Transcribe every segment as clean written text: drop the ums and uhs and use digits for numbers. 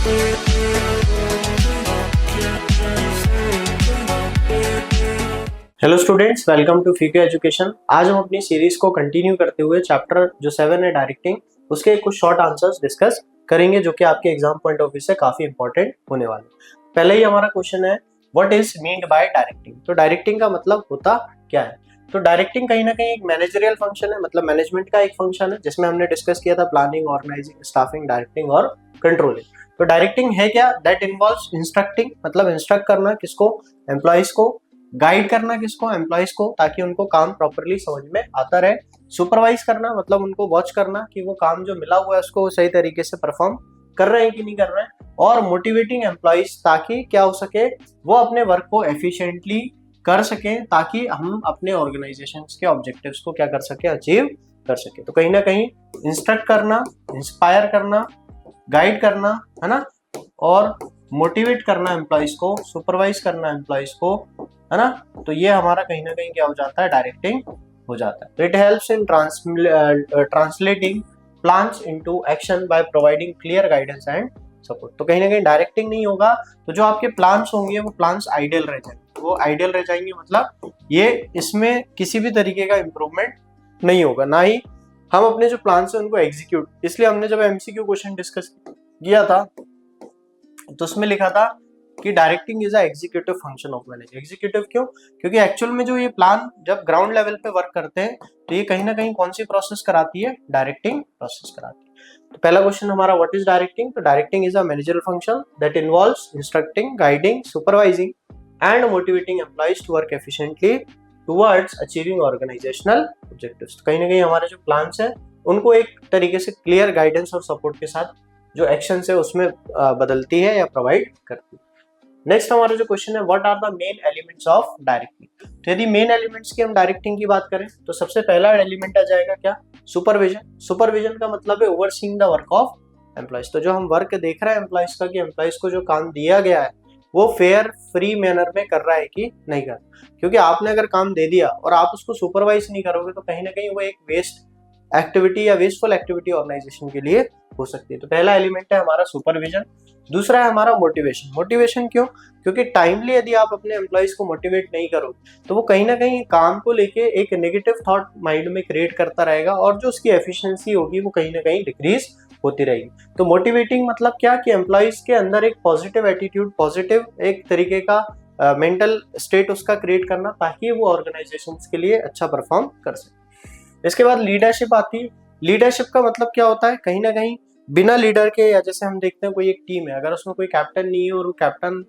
Hello students, welcome to फीके education. आज हम अपनी सीरीज को कंटिन्यू करते हुए चैप्टर जो 7 है डायरेक्टिंग, उसके कुछ शॉर्ट आंसर्स डिस्कस करेंगे जो कि आपके एग्जाम पॉइंट ऑफ व्यू से काफी इंपॉर्टेंट होने वाले। पहले ही हमारा क्वेश्चन है, what is meant by directing. तो डायरेक्टिंग का मतलब होता क्या है? तो डायरेक्टिंग कहीं ना कहीं एक मैनेजरियल फंक्शन है, मतलब मैनेजमेंट का एक फंक्शन है, जिसमें हमने डिस्कस किया था प्लानिंग, ऑर्गेनाइजिंग, स्टाफिंग, डायरेक्टिंग और कंट्रोलिंग। तो डायरेक्टिंग है क्या? दैट इन्वॉल्व्स इंस्ट्रक्टिंग, मतलब इंस्ट्रक्ट करना किसको? एम्प्लॉइज को। गाइड करना किसको? एम्प्लॉइज को, ताकि उनको काम प्रॉपरली समझ में आता रहे। सुपरवाइज करना मतलब उनको वॉच करना कि वो काम जो मिला हुआ है उसको सही तरीके से परफॉर्म कर रहे हैं कि नहीं कर रहे हैं। और मोटिवेटिंग एम्प्लॉइज, ताकि क्या हो सके, वो अपने वर्क को एफिशिएंटली कर सके, ताकि हम अपने ऑर्गेनाइजेशन के ऑब्जेक्टिव्स को क्या कर सके, अचीव कर सके। तो कहीं ना कहीं इंस्ट्रक्ट करना, इंस्पायर करना, गाइड करना, है ना, और मोटिवेट करना एम्प्लॉइज को, सुपरवाइज करना एम्प्लॉइज को, है ना। तो ये हमारा कहीं ना कहीं क्या हो जाता है, डायरेक्टिंग हो जाता है। तो it helps in translating plans into action by providing clear guidance and support. तो कहीं ना कहीं डायरेक्टिंग नहीं होगा तो जो आपके प्लान्स होंगे वो प्लान्स आइडियल रह जाएंगे। वो आइडियल रह जाएंगे मतलब ये इसमें किसी भी तरीके का इंप्रूवमेंट नहीं होगा, ना ही हम अपने जो प्लान्स हैं उनको एग्जीक्यूट। इसलिए हमने जब एमसीक्यू क्वेश्चन डिस्कस किया था तो उसमें लिखा था कि directing is a executive function of manager. Executive क्यों? क्योंकि एक्चुअल में जो ये प्लान जब ग्राउंड लेवल पे वर्क करते हैं तो ये कहीं ना कहीं कौन सी प्रोसेस कराती है? डायरेक्टिंग प्रोसेस कराती है। तो पहला क्वेश्चन हमारा, व्हाट इज डायरेक्टिंग। तो directing is a managerial function that involves instructing, guiding, supervising and motivating employees to work efficiently towards achieving organisational objectives. तो कहीं ना कहीं हमारे जो प्लान्स हैं उनको एक तरीके से क्लियर गाइडेंस और सपोर्ट के साथ जो एक्शन है उसमें बदलती है या प्रोवाइड करती है। नेक्स्ट हमारा जो क्वेश्चन है, what are the main elements of directing. तो यदि मेन एलिमेंट्स की हम डायरेक्टिंग की बात करें तो सबसे पहला एलिमेंट आ जाएगा क्या? सुपरविजन। सुपरविजन का मतलब है overseeing the work of employees. तो जो हम वर्क देख रहे हैं एम्प्लॉइज का, कि एम्प्लॉइज को जो काम दिया गया है वो फेयर फ्री मैनर में कर रहा है कि नहीं कर रहा। क्योंकि आपने अगर काम दे दिया और आप उसको सुपरवाइज नहीं करोगे तो कहीं ना कहीं वो एक वेस्ट एक्टिविटी या वेस्टफुल एक्टिविटी ऑर्गेनाइजेशन के लिए हो सकती है। तो पहला एलिमेंट है हमारा सुपरविजन। दूसरा है हमारा मोटिवेशन। मोटिवेशन क्यों? क्योंकि टाइमली यदि आप अपने एम्प्लॉइज को मोटिवेट नहीं करोगे तो वो कहीं ना कहीं काम को लेके एक नेगेटिव थॉट माइंड में क्रिएट करता रहेगा और जो उसकी एफिशिएंसी होगी वो कहीं ना कहीं डिक्रीज होती रहेगी। तो मोटिवेटिंग मतलब क्या, कि एम्प्लॉइज के अंदर एक पॉजिटिव एटीट्यूड, पॉजिटिव एक तरीके का मेंटल स्टेट उसका क्रिएट करना, ताकि वो ऑर्गेनाइजेशन के लिए अच्छा परफॉर्म कर सके। इसके बाद लीडरशिप आती है। लीडरशिप का मतलब क्या होता है? कहीं ना कहीं बिना लीडर के, या जैसे हम देखते हैं कोई एक टीम है, अगर उसमें कोई कैप्टन नहीं है और वो कैप्टन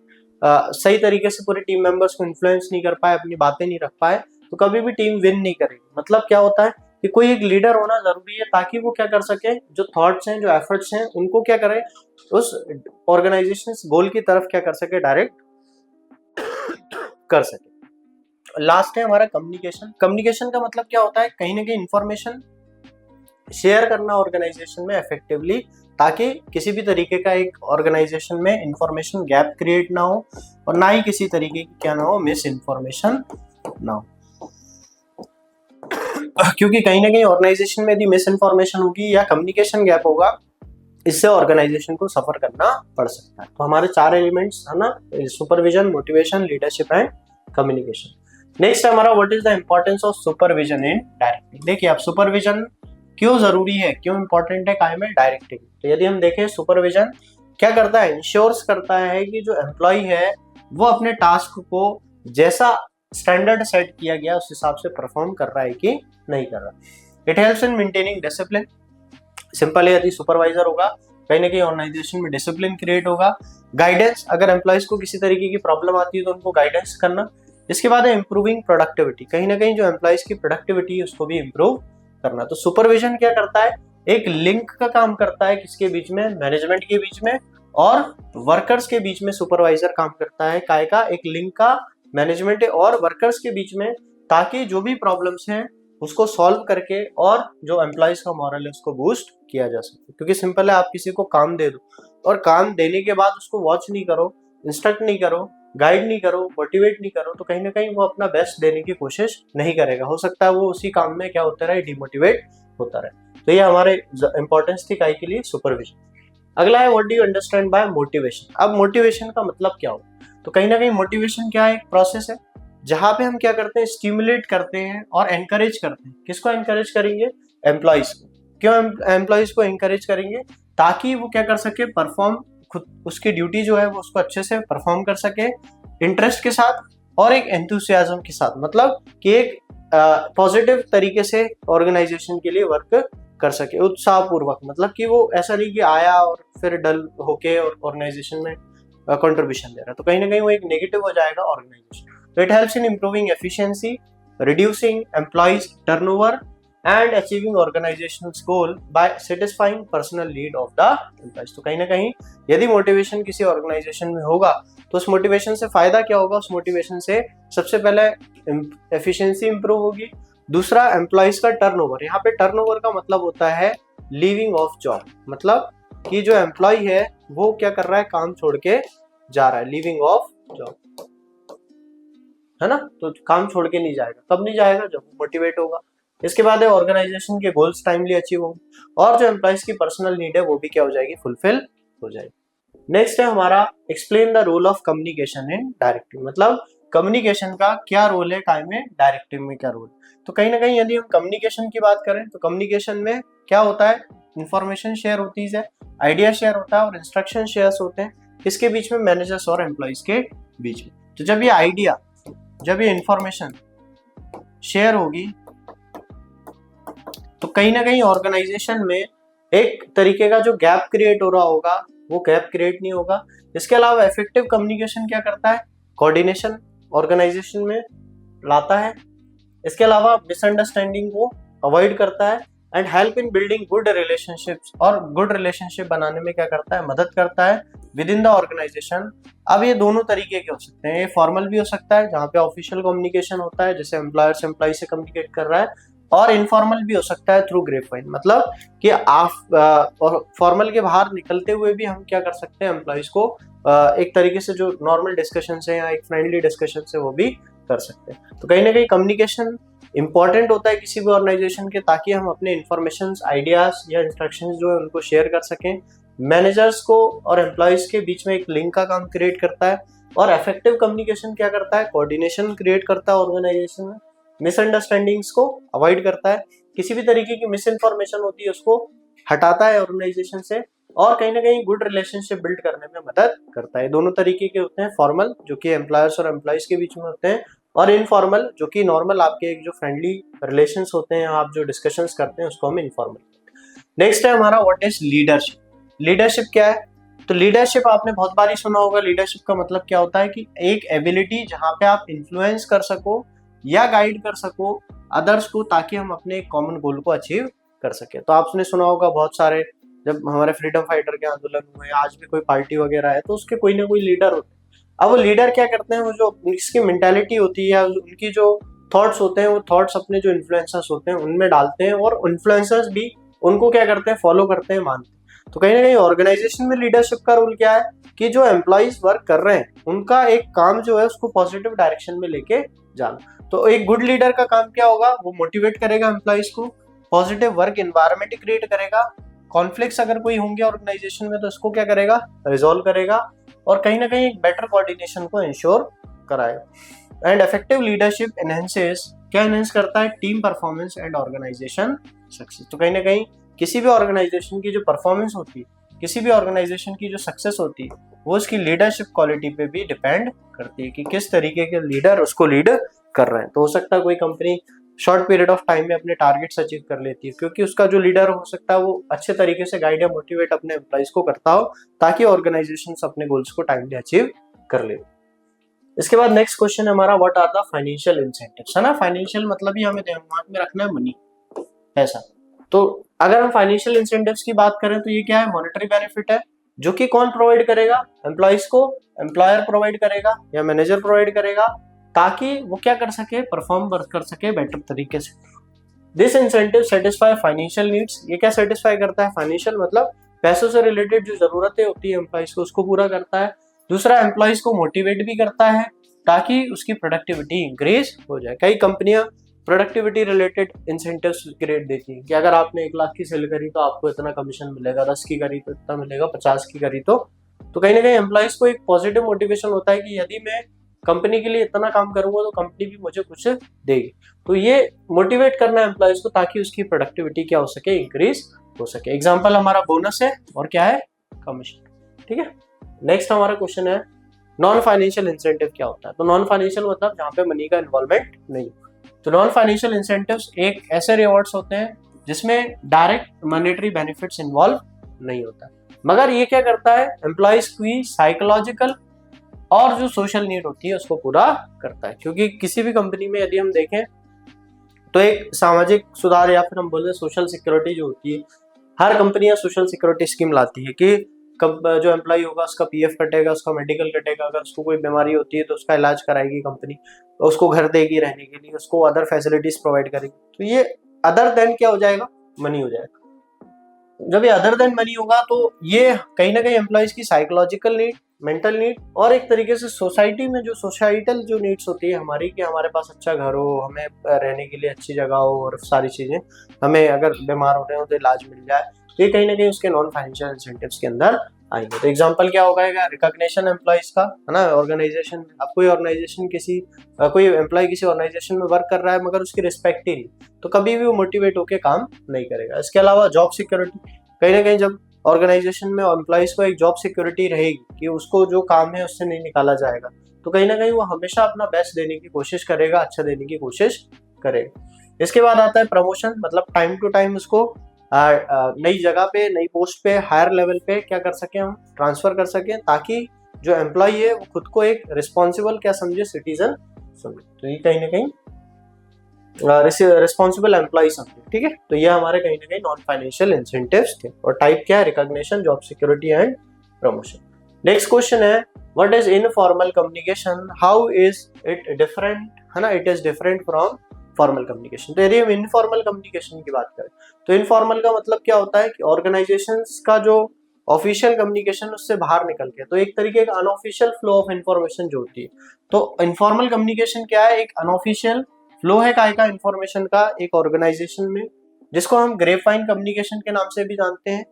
सही तरीके से पूरे टीम मेंबर्स को इन्फ्लुएंस नहीं कर पाए, अपनी बातें नहीं रख पाए, तो कभी भी टीम विन नहीं करेगी। मतलब क्या होता है कि कोई एक लीडर होना जरूरी है, ताकि वो क्या कर सके, जो थॉट्स हैं, जो एफर्ट्स हैं, उनको क्या करे, उस ऑर्गेनाइजेशन गोल की तरफ क्या कर सके, डायरेक्ट कर सके। लास्ट है हमारा कम्युनिकेशन। कम्युनिकेशन का मतलब क्या होता है? कहीं ना कहीं इंफॉर्मेशन शेयर करना ऑर्गेनाइजेशन में इफेक्टिवली, ताकि किसी भी तरीके का एक ऑर्गेनाइजेशन में इंफॉर्मेशन गैप क्रिएट ना हो और ना ही किसी तरीके की क्या ना हो, मिस इंफॉर्मेशन ना हो। क्योंकि कहीं ना कहीं ऑर्गेनाइजेशन में यदि मिस इंफॉर्मेशन होगी या कम्युनिकेशन गैप होगा, इससे ऑर्गेनाइजेशन को सफर करना पड़ सकता है। तो हमारे 4 एलिमेंट्स है ना, supervision, motivation, leadership and communication. Next हमारा, what is the importance of supervision in directing. देखिए आप, सुपरविजन क्यों जरूरी है, क्यों इंपॉर्टेंट है काय में? डायरेक्टिंग। तो यदि हम देखें, सुपरविजन क्या करता है? इंश्योर्स करता है कि जो एम्प्लॉय है वो अपने टास्क को जैसा स्टैंडर्ड सेट किया गया उस हिसाब से परफॉर्म कर रहा है कि नहीं कर रहा। It helps in maintaining discipline. Simple है, यदि सुपरवाइजर होगा कहीं ना कहीं ऑर्गेनाइजेशन में डिसिप्लिन क्रिएट होगा। गाइडेंस, अगर एम्प्लॉइज को किसी तरीके की प्रॉब्लम आती है तो उनको गाइडेंस करना। इसके बाद है इंप्रूविंग प्रोडक्टिविटी। कहीं ना कहीं जो एम्प्लॉइज की प्रोडक्टिविटी है उसको भी इंप्रूव करना। तो सुपरविजन क्या करता है? एक लिंक का काम करता है, किसके बीच में? मैनेजमेंट के बीच में और वर्कर्स के बीच में सुपरवाइजर काम करता है। काय का? एक लिंक का मैनेजमेंट और वर्कर्स के बीच में, ताकि जो भी प्रॉब्लम्स हैं उसको सॉल्व करके और जो एम्प्लॉइज का मॉरल है उसको बूस्ट किया जा सके। क्योंकि सिंपल है, आप किसी को काम दे दो और काम देने के बाद उसको वॉच नहीं करो, इंस्ट्रक्ट नहीं करो, गाइड नहीं करो, मोटिवेट नहीं करो, तो कहीं ना कहीं वो अपना बेस्ट देने की कोशिश नहीं करेगा। हो सकता है वो उसी काम में क्या होता रहे, डिमोटिवेट होता रहे। तो ये हमारे इंपॉर्टेंस थी काय के लिए? सुपरविजन। अगला है what do you understand by motivation. अब मोटिवेशन का मतलब क्या हो, तो कहीं ना कहीं मोटिवेशन क्या है, एक प्रोसेस है जहां पे हम क्या करते हैं, स्टिमुलेट करते हैं और एनकरेज करते हैं। किसको एनकरेज करेंगे, एम्प्लॉइज को। क्यों एम्प्लॉइज को एनकरेज करेंगे, ताकि वो क्या कर सके, परफॉर्म, खुद उसकी ड्यूटी जो है वो उसको अच्छे से परफॉर्म कर सके, इंटरेस्ट के साथ और एक एंथुसियाज्म के साथ, मतलब कि एक पॉजिटिव तरीके से ऑर्गेनाइजेशन के लिए वर्क कर सके, उत्साह पूर्वक। मतलब कि वो ऐसा नहीं कि आया और फिर डल होके और ऑर्गेनाइजेशन में कंट्रीब्यूशन दे रहा है, तो कहीं ना कहीं वो एक नेगेटिव हो जाएगा ऑर्गेनाइजेशन। तो it helps in improving efficiency, reducing employees turnover and achieving organisational goal by satisfying personal need of the employees. तो कहीं ना कहीं यदि मोटिवेशन किसी ऑर्गेनाइजेशन में होगा तो उस मोटिवेशन से फायदा क्या होगा, उस मोटिवेशन से सबसे पहले एफिशिएंसी इंप्रूव होगी, दूसरा एम्प्लॉइज का टर्नओवर। यहाँ पे टर्नओवर का मतलब होता है लीविंग ऑफ जॉब, मतलब कि जो एम्प्लॉय है वो क्या कर रहा है, काम छोड़ के जा रहा है, लीविंग ऑफ जॉब, है ना। तो काम छोड़ के नहीं जाएगा, कब नहीं जाएगा, जब मोटिवेट होगा। इसके बाद है ऑर्गेनाइजेशन के गोल्स टाइमली अचीव होंगे और जो एम्प्लॉइज की पर्सनल नीड है वो भी क्या हो जाएगी, फुलफिल हो जाएगी। नेक्स्ट है हमारा explain the role of communication in directing, मतलब कम्युनिकेशन का क्या रोल है टाइम में, डायरेक्टिंग में क्या रोल। तो कहीं ना कहीं यदि हम कम्युनिकेशन की बात करें तो कम्युनिकेशन में क्या होता है, इंफॉर्मेशन शेयर होती है, आइडिया शेयर होता है और इंस्ट्रक्शन शेयर होते हैं, इसके बीच में मैनेजर्स और एम्प्लॉइज के बीच में। तो जब ये आइडिया, जब ये इंफॉर्मेशन शेयर होगी तो कहीं ना कहीं ऑर्गेनाइजेशन में एक तरीके का जो गैप क्रिएट हो रहा होगा वो गैप क्रिएट नहीं होगा। इसके अलावा इफेक्टिव कम्युनिकेशन क्या करता है, कोऑर्डिनेशन ऑर्गेनाइजेशन में लाता है। इसके अलावा मिसअंडरस्टैंडिंग को अवॉइड करता है and help in building good relationships, और गुड रिलेशनशिप बनाने में क्या करता है, मदद करता है विद इन द ऑर्गेनाइजेशन। अब ये दोनों तरीके के हो सकते हैं, ये फॉर्मल भी हो सकता है जहाँ पे ऑफिशियल कम्युनिकेशन होता है, जैसे एम्प्लॉयर से एम्प्लॉय से कम्युनिकेट कर रहा है, और इनफॉर्मल भी हो सकता है थ्रू ग्रेपवाइन, मतलब कि आप और फॉर्मल के बाहर निकलते हुए भी हम क्या कर सकते हैं, एम्प्लॉयज को एक तरीके से जो नॉर्मल डिस्कशन है या एक फ्रेंडली डिस्कशन है वो भी कर सकते हैं। तो कहीं ना कहीं कम्युनिकेशन इंपॉर्टेंट होता है किसी भी ऑर्गेनाइजेशन के, ताकि हम अपने इन्फॉर्मेशन, आइडियाज या इंस्ट्रक्शंस जो है उनको शेयर कर सकें। मैनेजर्स को और एम्प्लॉयज के बीच में एक लिंक का काम क्रिएट करता है, और इफेक्टिव कम्युनिकेशन क्या करता है, कोऑर्डिनेशन क्रिएट करता है ऑर्गेनाइजेशन में, मिसअंडरस्टैंडिंग्स को अवॉइड करता है, किसी भी तरीके की मिस इन्फॉर्मेशन होती है उसको हटाता है ऑर्गेनाइजेशन से, और कहीं ना कहीं गुड रिलेशनशिप बिल्ड करने में मदद करता है। दोनों तरीके के होते हैं, फॉर्मल जो कि एम्प्लॉयर्स और एम्प्लॉयज के बीच में होते हैं, और इनफॉर्मल जो कि नॉर्मल आपके एक जो फ्रेंडली रिलेशंस होते हैं, आप जो डिस्कशंस करते हैं उसको हम इनफॉर्मल। नेक्स्ट है हमारा व्हाट इज लीडरशिप। लीडरशिप क्या है, तो लीडरशिप आपने बहुत बार ही सुना होगा। लीडरशिप का मतलब क्या होता है कि एक एबिलिटी जहां पे आप इन्फ्लुएंस कर सको या गाइड कर सको अदर्स को, ताकि हम अपने एक कॉमन गोल को अचीव कर सके। तो आपने सुना होगा बहुत सारे, जब हमारे फ्रीडम फाइटर के आंदोलन हुए, आज भी कोई पार्टी वगैरह है तो उसके कोई ना कोई लीडर होते हैं। अब वो लीडर क्या करते हैं, वो जो इसकी मेंटालिटी होती है, उनकी जो थॉट्स होते हैं, वो थॉट्स अपने जो इन्फ्लुएंसर्स होते हैं उनमें डालते हैं, और इन्फ्लुएंसर्स भी उनको क्या करते हैं, फॉलो करते हैं, मानते हैं। तो कहीं ना कहीं ऑर्गेनाइजेशन में लीडरशिप का रोल क्या है कि जो एम्प्लॉइज वर्क कर रहे हैं उनका एक काम जो है उसको पॉजिटिव डायरेक्शन में लेके जाना। तो एक गुड लीडर का काम क्या होगा, वो मोटिवेट करेगा एम्प्लॉइज को, पॉजिटिव वर्क एनवायरनमेंट क्रिएट करेगा, कॉन्फ्लिक्ट्स अगर कोई होंगे ऑर्गेनाइजेशन में तो इसको क्या करेगा, रिजॉल्व करेगा, और कहीं ना कहीं एक बेटर कोऑर्डिनेशन को इंश्योर कराएगा। एंड इफेक्टिव लीडरशिप एनहेंसेस, क्या एनहेंस करता है, team performance and organisation success. तो कहीं ना कहीं किसी भी ऑर्गेनाइजेशन की जो परफॉर्मेंस होती है, किसी भी ऑर्गेनाइजेशन की जो सक्सेस होती है, वो उसकी लीडरशिप क्वालिटी पे भी डिपेंड करती है कि किस तरीके के लीडर उसको लीड कर रहे हैं। तो हो सकता है कोई company short period of time में अपने टारगेट्स अचीव कर लेती है, क्योंकि उसका जो लीडर हो सकता है वो अच्छे तरीके से गाइड या मोटिवेट अपने एम्प्लॉइज को करता हो, ताकि ऑर्गेनाइजेशन अपने गोल्स को टाइमली अचीव कर ले। इसके बाद नेक्स्ट क्वेश्चन हमारा, what are the financial incentives, है ना। फाइनेंशियल मतलब ही हमें दिमाग में रखना है, मनी, ऐसा। तो अगर हम फाइनेंशियल इंसेंटिव्स की बात करें तो ये क्या है, मॉनेटरी बेनिफिट है, जो कि कौन प्रोवाइड करेगा, एम्प्लॉइज को एम्प्लॉयर प्रोवाइड करेगा या मैनेजर प्रोवाइड करेगा, ताकि वो क्या कर सके, परफॉर्म कर सके बेटर तरीके से। This incentive satisfy financial needs, ये क्या सेटिस्फाई करता है, फाइनेंशियल मतलब पैसों से रिलेटेड जो जरूरतें होती है एम्प्लॉइज को, उसको पूरा करता है। दूसरा, एम्प्लॉइज को मोटिवेट भी करता है ताकि उसकी प्रोडक्टिविटी इंक्रीज हो जाए। कई कंपनियां प्रोडक्टिविटी रिलेटेड इंसेंटिव्स क्रिएट देती है कि अगर आपने 1 लाख की सेल करी तो आपको इतना कमीशन मिलेगा, 10 की करी तो इतना मिलेगा, 50 की करी तो कहीं ना कहीं एम्प्लॉइज को एक पॉजिटिव मोटिवेशन होता है कि यदि मैं कंपनी के लिए इतना काम करूंगा तो कंपनी भी मुझे कुछ देगी। तो ये मोटिवेट करना है एम्प्लॉइज को ताकि उसकी प्रोडक्टिविटी क्या हो सके, इंक्रीज हो सके। एग्जाम्पल हमारा बोनस है और क्या है, कमीशन। ठीक है, नेक्स्ट हमारा क्वेश्चन है नॉन फाइनेंशियल इंसेंटिव क्या होता है। तो नॉन फाइनेंशियल मतलब जहाँ पे मनी का इन्वॉल्वमेंट नहीं। तो नॉन फाइनेंशियल इंसेंटिव्स एक ऐसे रिवॉर्ड्स होते हैं जिसमें डायरेक्ट मॉनेटरी बेनिफिट्स इन्वॉल्व नहीं होता, मगर ये क्या करता है, एम्प्लॉइज की साइकोलॉजिकल और जो सोशल नीड होती है उसको पूरा करता है। क्योंकि किसी भी कंपनी में यदि हम देखें तो एक सामाजिक सुधार या फिर हम बोले सोशल सिक्योरिटी जो होती है, हर कंपनियां सोशल सिक्योरिटी स्कीम लाती है कि जो एम्प्लॉय होगा उसका पीएफ कटेगा, उसका मेडिकल कटेगा, अगर उसको कोई बीमारी होती है तो उसका इलाज कराएगी कंपनी, उसको घर देगी रहने के लिए, उसको अदर फैसिलिटीज प्रोवाइड करेगी। तो ये अदर देन क्या हो जाएगा, मनी हो जाएगा। जब ये अदर देन मनी होगा तो ये कहीं ना कहीं एम्प्लॉयज की साइकोलॉजिकल नीड, मेंटल नीड और एक तरीके से सोसाइटी में जो सोसाइटल जो नीड्स होती है हमारी, कि हमारे पास अच्छा घर हो, हमें रहने के लिए अच्छी जगह हो और सारी चीजें, हमें अगर बीमार हो रहे हो तो इलाज मिल जाए, ये कहीं ना कहीं उसके नॉन फाइनेंशियल इंसेंटिव्स के अंदर आएंगे। तो एग्जांपल क्या होगा, रिकॉग्निशन एम्प्लॉयज का, है ना। ऑर्गेनाइजेशन, अब कोई ऑर्गेनाइजेशन कोई एम्प्लॉय किसी ऑर्गेनाइजेशन में वर्क कर रहा है मगर उसकी रिस्पेक्ट ही नहीं, तो कभी भी वो मोटिवेट होकर काम नहीं करेगा। इसके अलावा जॉब सिक्योरिटी, कहीं ना कहीं जब ऑर्गेनाइजेशन में एम्प्लॉइज को एक जॉब सिक्योरिटी रहेगी कि उसको जो काम है उससे नहीं निकाला जाएगा, तो कहीं ना कहीं वो हमेशा अपना बेस्ट देने की कोशिश करेगा, अच्छा देने की कोशिश करेगा। इसके बाद आता है प्रमोशन, मतलब टाइम टू टाइम उसको नई जगह पे, नई पोस्ट पे, हायर लेवल पे क्या कर सके, हम ट्रांसफर कर सके, ताकि जो एम्प्लॉय है वो खुद को एक रिस्पॉन्सिबल क्या समझे, सिटीजन समझे। तो ये कहीं ना कहीं रिस्पॉन्सिबल एम्प्लॉय समझे। ठीक है, तो ये हमारे कहीं ना कहीं नॉन फाइनेंशियल इंसेंटिव्स थे। और टाइप क्या है, recognition, job security and promotion. Next question है what is informal communication, how is it different, है ना, it is different from formal communication. तो यदि हम इनफॉर्मल कम्युनिकेशन की बात करें तो इनफॉर्मल का मतलब क्या होता है कि ऑर्गेनाइजेशंस का जो ऑफिशियल कम्युनिकेशन उससे बाहर निकल के, तो एक तरीके का अनऑफिशियल फ्लो ऑफ इंफॉर्मेशन जो होती है। तो इनफॉर्मल कम्युनिकेशन क्या है, एक अनऑफिशियल फ्लो है काय का इंफॉर्मेशन का एक ऑर्गेनाइजेशन में, जिसको हम ग्रेपवाइन कम्युनिकेशन के नाम से भी जानते हैं।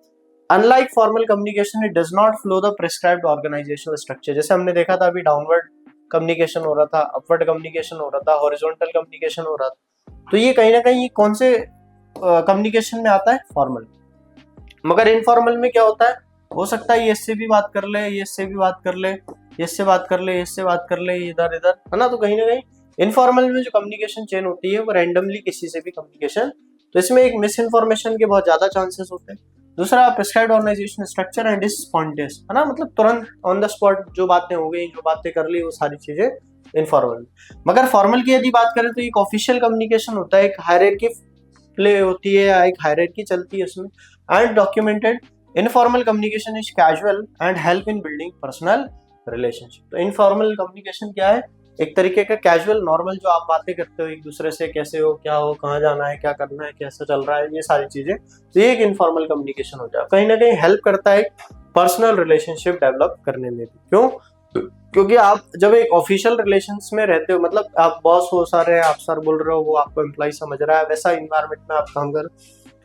Unlike formal communication, it does not flow the prescribed organisational structure. जैसे हमने देखा था अभी डाउनवर्ड कम्युनिकेशन हो रहा था, अपवर्ड कम्युनिकेशन हो रहा था, हॉरिजॉन्टल कम्युनिकेशन हो रहा था। तो ये कहीं ना कहीं कौन से कम्युनिकेशन में आता है, फॉर्मल। मगर इनफॉर्मल में क्या होता है, हो सकता है ये इससे भी बात कर ले, ये इससे भी बात कर ले, ये इससे बात कर ले, इससे बात कर ले, इधर इधर, है ना। तो कहीं ना कहीं इनफॉर्मल में जो कम्युनिकेशन चेन होती है वो रैंडमली किसी से भी कम्युनिकेशन, तो इसमें एक मिस इन्फॉर्मेशन के बहुत ज्यादा चांसेस होते हैं। दूसरा prescribed organisation structure and is spontaneous, है ना, मतलब तुरंत ऑन द स्पॉट जो बातें हो गई, जो बातें कर ली, वो सारी चीजें इनफॉर्मल। मगर फॉर्मल की यदि बात करें तो एक ऑफिशियल कम्युनिकेशन होता है, एक हायरार्की प्ले होती है या एक हायरार्की चलती है उसमें, and documented. Informal communication is casual and help in building personal relationship. तो इनफॉर्मल कम्युनिकेशन क्या है, एक तरीके का कैजुअल, नॉर्मल, जो आप बातें करते हो एक दूसरे से, कैसे हो, क्या हो, कहाँ जाना है, क्या करना है, कैसा चल रहा है, ये सारी चीजें, तो ये एक इनफॉर्मल कम्युनिकेशन हो जाए, कहीं ना कहीं हेल्प करता है पर्सनल रिलेशनशिप डेवलप करने में भी। क्यों, क्योंकि आप जब एक ऑफिशियल रिलेशंस में रहते हो, मतलब आप बॉस हो सारे, आप सर बोल रहे हो, वो आपको एम्प्लॉय समझ रहा है, वैसा इन्वायरमेंट में आप काम कर,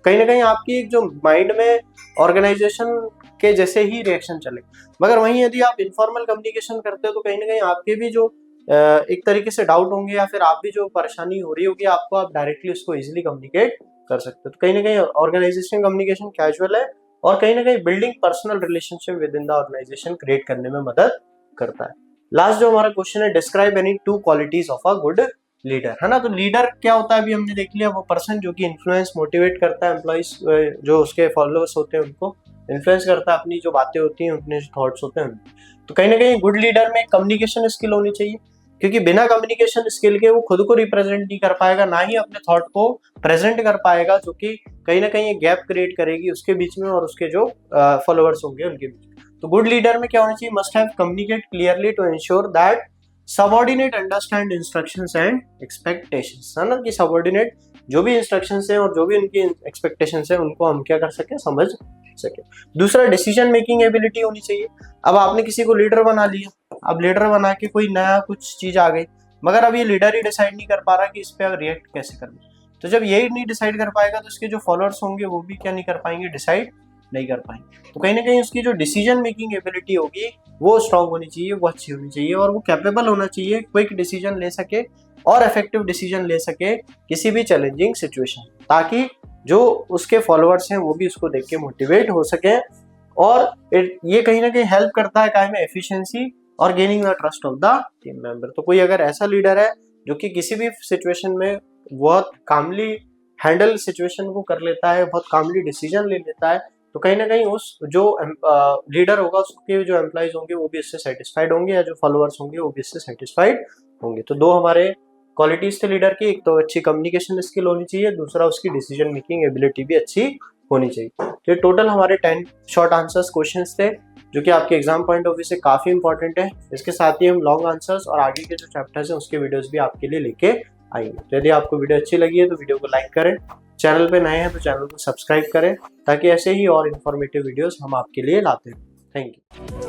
कहीं ना कहीं आपकी जो माइंड में ऑर्गेनाइजेशन के जैसे ही रिएक्शन चले। मगर वहीं यदि आप इनफॉर्मल कम्युनिकेशन करते हो तो कहीं ना कहीं आपके भी जो एक तरीके से डाउट होंगे या फिर आप भी जो परेशानी हो रही होगी आपको, आप डायरेक्टली उसको इजीली कम्युनिकेट कर सकते हो। तो कहीं ना कहीं ऑर्गेनाइजेशन कम्युनिकेशन कैजुअल है और कहीं ना कहीं building personal relationship within the organization create करने में मदद करता है। लास्ट जो हमारा क्वेश्चन है, describe any 2 qualities of a good leader, है ना। तो लीडर क्या होता है, अभी हमने देख लिया, वो पर्सन जो कि इन्फ्लुएंस, मोटिवेट करता है एम्प्लॉइज, जो उसके फॉलोअर्स होते हैं उनको इन्फ्लुएंस करता है, अपनी जो बातें होती हैं, अपने जो थॉट्स होते हैं। तो कहीं ना कहीं गुड लीडर में कम्युनिकेशन स्किल होनी चाहिए, क्योंकि बिना कम्युनिकेशन स्किल के वो खुद को रिप्रेजेंट नहीं कर पाएगा, ना ही अपने थॉट को प्रेजेंट कर पाएगा, जो कि कहीं ना कहीं गैप क्रिएट करेगी उसके बीच में और उसके जो फॉलोअर्स होंगे उनके बीच। तो गुड लीडर में क्या होना चाहिए, must have communicate clearly to ensure that subordinate understand instructions and expectations, है ना, कि सबऑर्डिनेट जो भी इंस्ट्रक्शंस हैं और जो भी उनकी एक्सपेक्टेशंस हैं उनको हम क्या कर सके, समझ सके। दूसरा डिसीजन मेकिंग एबिलिटी होनी चाहिए। अब आपने किसी को लीडर बना लिया, अब लीडर बना के कोई नया कुछ चीज आ गई, मगर अब ये लीडर ही डिसाइड नहीं कर पा रहा कि इस पर रिएक्ट कैसे करना। तो जब यही नहीं डिसाइड कर पाएगा तो उसके जो फॉलोअर्स होंगे वो भी क्या नहीं कर पाएंगे, डिसाइड नहीं कर पाएंगे। तो कहीं ना कहीं उसकी जो डिसीजन मेकिंग एबिलिटी होगी वो स्ट्रांग होनी चाहिए, वो अच्छी होनी चाहिए, और वो कैपेबल होना चाहिए, क्विक डिसीजन ले सके और इफेक्टिव डिसीजन ले सके किसी भी चैलेंजिंग सिचुएशन, ताकि जो उसके फॉलोअर्स हैं वो भी उसको देख के मोटिवेट हो सके। और ये कहीं ना कहीं हेल्प करता है काय में, एफिशिएंसी और gaining the trust of the team member. तो कोई अगर ऐसा लीडर है जो कि किसी भी सिचुएशन में बहुत कामली हैंडल सिचुएशन को कर लेता है, बहुत कामली डिसीजन ले लेता है, तो कहीं ना कहीं उस जो लीडर होगा उसके जो एम्प्लॉइज होंगे वो भी इससे सेटिस्फाइड होंगे, या जो फॉलोअर्स होंगे वो भी इससे सेटिस्फाइड होंगे। तो दो हमारे क्वालिटीज थे लीडर की, एक तो अच्छी कम्युनिकेशन स्किल होनी चाहिए, दूसरा उसकी डिसीजन मेकिंग एबिलिटी भी अच्छी होनी चाहिए। तो ये टोटल हमारे 10 शॉर्ट आंसर्स क्वेश्चंस थे जो कि आपके एग्जाम पॉइंट ऑफ व्यू से काफी इंपॉर्टेंट है। इसके साथ ही हम लॉन्ग आंसर्स और आगे के जो चैप्टर्स हैं उसके वीडियोस भी आपके लिए लेके आएंगे। तो यदि आपको वीडियो अच्छी लगी है तो वीडियो को लाइक करें, चैनल पे नए हैं तो चैनल को सब्सक्राइब करें, ताकि ऐसे ही और इन्फॉर्मेटिव वीडियोस हम आपके लिए लाते हैं। Thank you.